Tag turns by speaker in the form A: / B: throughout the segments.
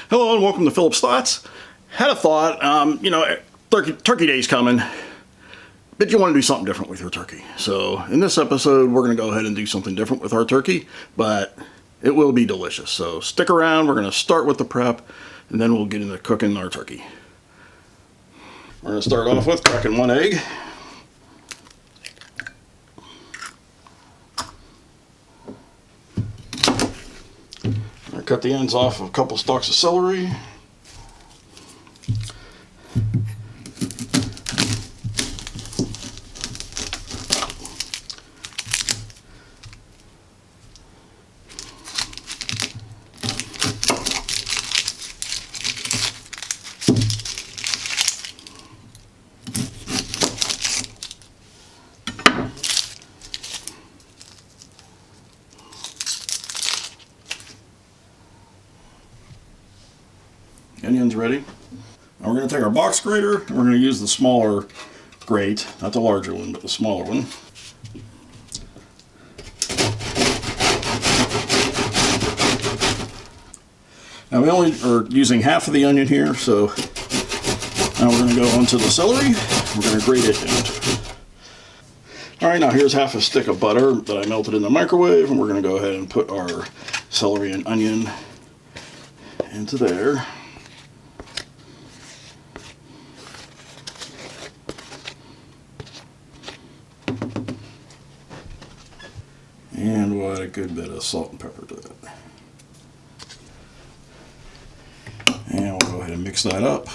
A: Hello and welcome to Philip's Thoughts. Had a thought, turkey day's coming, but you want to do something different with your turkey. So in this episode, we're going to go ahead and do something different with our turkey, but it will be delicious. So stick around. We're going to start with the prep, and then we'll get into cooking our turkey. We're going to start off with cracking one egg. Cut the ends off of a couple stalks of celery. Onions ready. Now we're going to take our box grater and we're going to use the smaller grate, not the larger one, but the smaller one. Now we only are using half of the onion here, so now we're going to go onto the celery. We're going to grate it down. Alright, now here's half a stick of butter that I melted in the microwave, and we're going to go ahead and put our celery and onion into there. And we'll add a good bit of salt and pepper to that. And we'll go ahead and mix that up.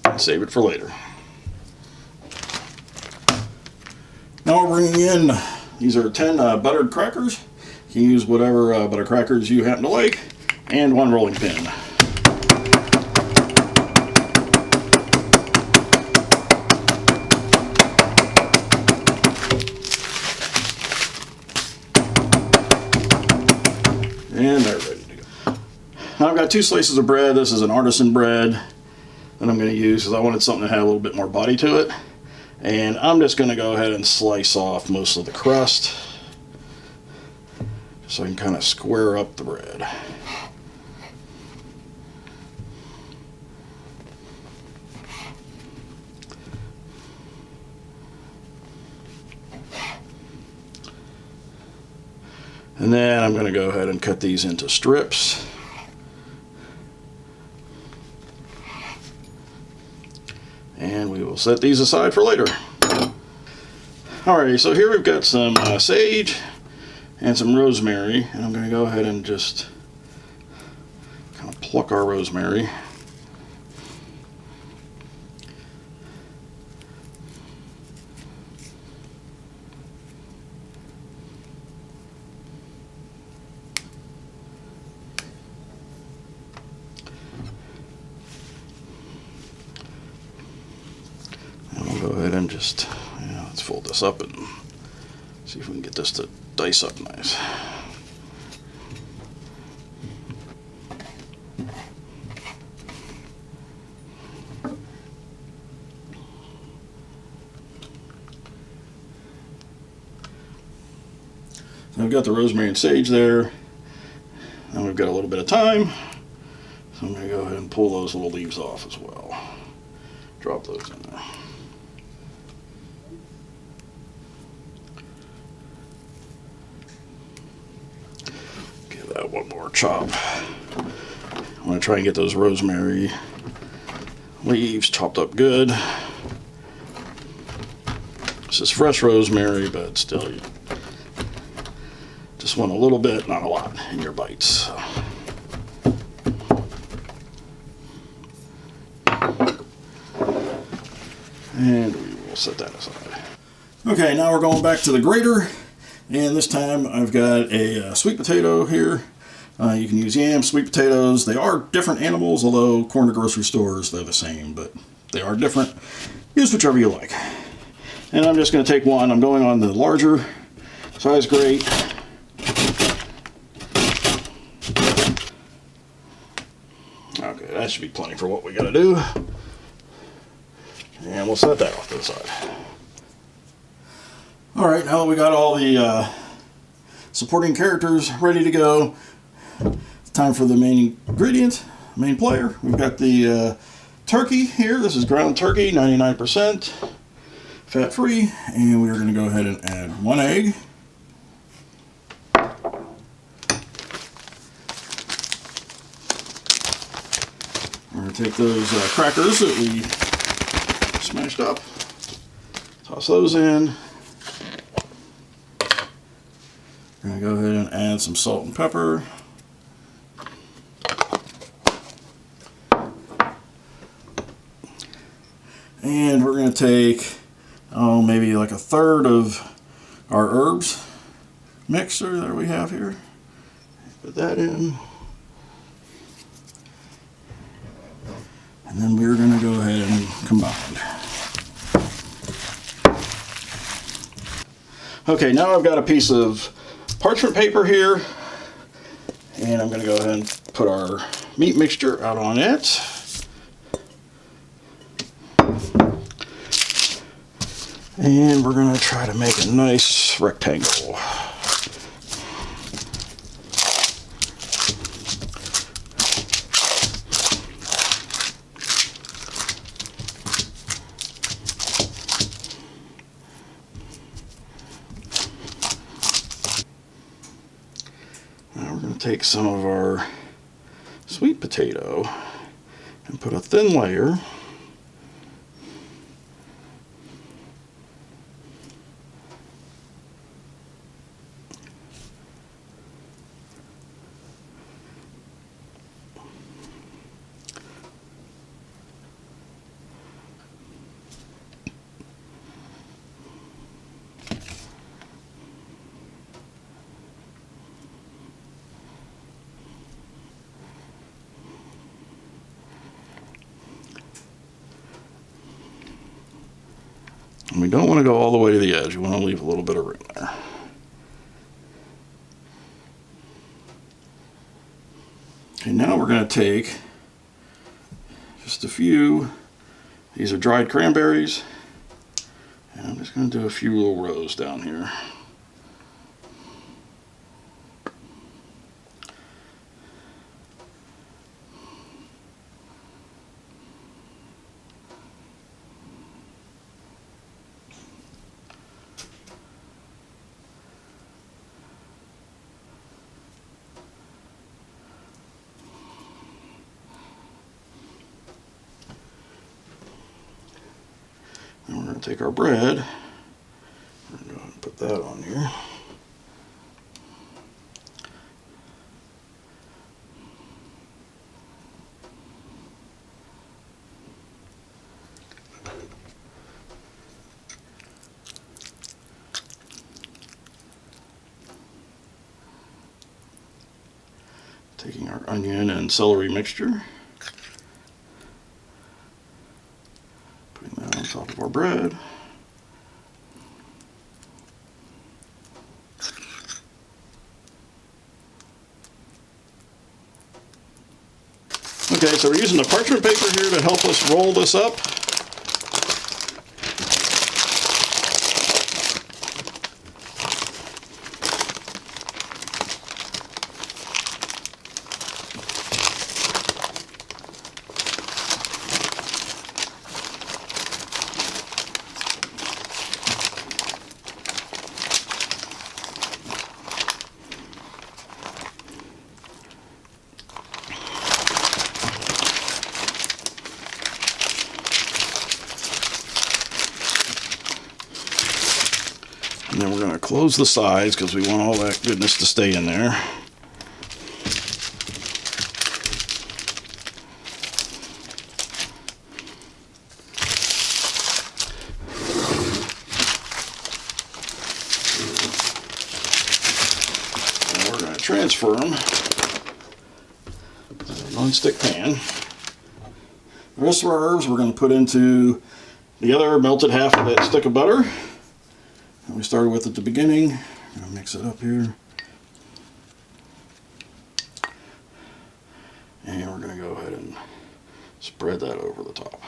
A: And save it for later. Now we're bringing in, these are 10 buttered crackers. You can use whatever butter crackers you happen to like, and one rolling pin. And they're ready to go. Now I've got 2 slices of bread. This is an artisan bread that I'm going to use because I wanted something to have a little bit more body to it. And I'm just going to go ahead and slice off most of the crust so I can kind of square up the bread. And then I'm going to go ahead and cut these into strips. And we will set these aside for later. Alrighty, so here we've got some sage and some rosemary, and I'm going to go ahead and just kind of pluck our rosemary. Go ahead and just, let's fold this up and see if we can get this to dice up nice. So I've got the rosemary and sage there. Now we've got a little bit of thyme. So I'm going to go ahead and pull those little leaves off as well. Drop those in there. One more chop. I'm going to try and get those rosemary leaves chopped up good. This is fresh rosemary, but still, you just want a little bit, not a lot, in your bites. So. And we will set that aside. Okay, now we're going back to the grater. And this time I've got a sweet potato here. You can use yams, sweet potatoes. They are different animals, although according to grocery stores, they're the same, but they are different. Use whichever you like. And I'm just going to take one. I'm going on the larger size grate. That should be plenty for what we got to do. And we'll set that off to the side. All right, now that we got all the supporting characters ready to go, it's time for the main ingredient, main player. We've got the turkey here. This is ground turkey, 99% fat-free, and we're going to go ahead and add 1 egg. We're going to take those crackers that we smashed up, toss those in. We're going to go ahead and add some salt and pepper. And we're going to take, maybe like 1/3 of our herbs mixer that we have here. Put that in. And then we're going to go ahead and combine. Okay, now I've got a piece of parchment paper here, and I'm going to go ahead and put our meat mixture out on it. And we're going to try to make a nice rectangle. Now we're going to take some of our sweet potato and put a thin layer. And we don't want to go all the way to the edge. We want to leave a little bit of room there. Okay, now we're going to take just a few. These are dried cranberries. And I'm just going to do a few little rows down here. And we're going to take our bread, we're going to go ahead and put that on here. Taking our onion and celery mixture, putting that on top of our bread. Okay, so we're using the parchment paper here to help us roll this up. And then we're going to close the sides because we want all that goodness to stay in there. And we're going to transfer them to a non-stick pan. The rest of our herbs we're going to put into the other melted half of that stick of butter. We started with at the beginning. I'm going to mix it up here. And we're going to go ahead and Spread that over the top.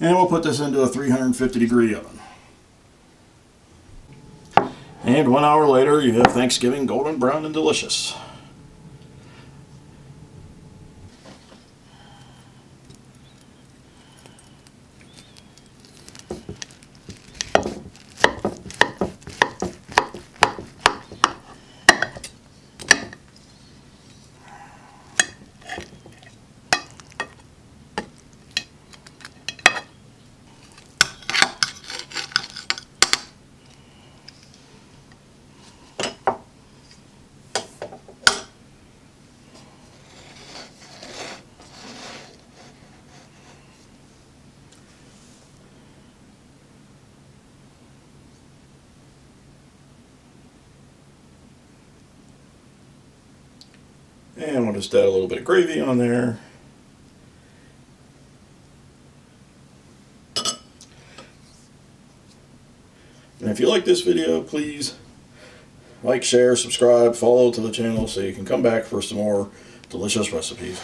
A: And we'll put this into a 350-degree oven. And 1 hour later, you have Thanksgiving golden brown and delicious. And we'll just add a little bit of gravy on there. And if you like this video, please like, share, subscribe, follow to the channel so you can come back for some more delicious recipes.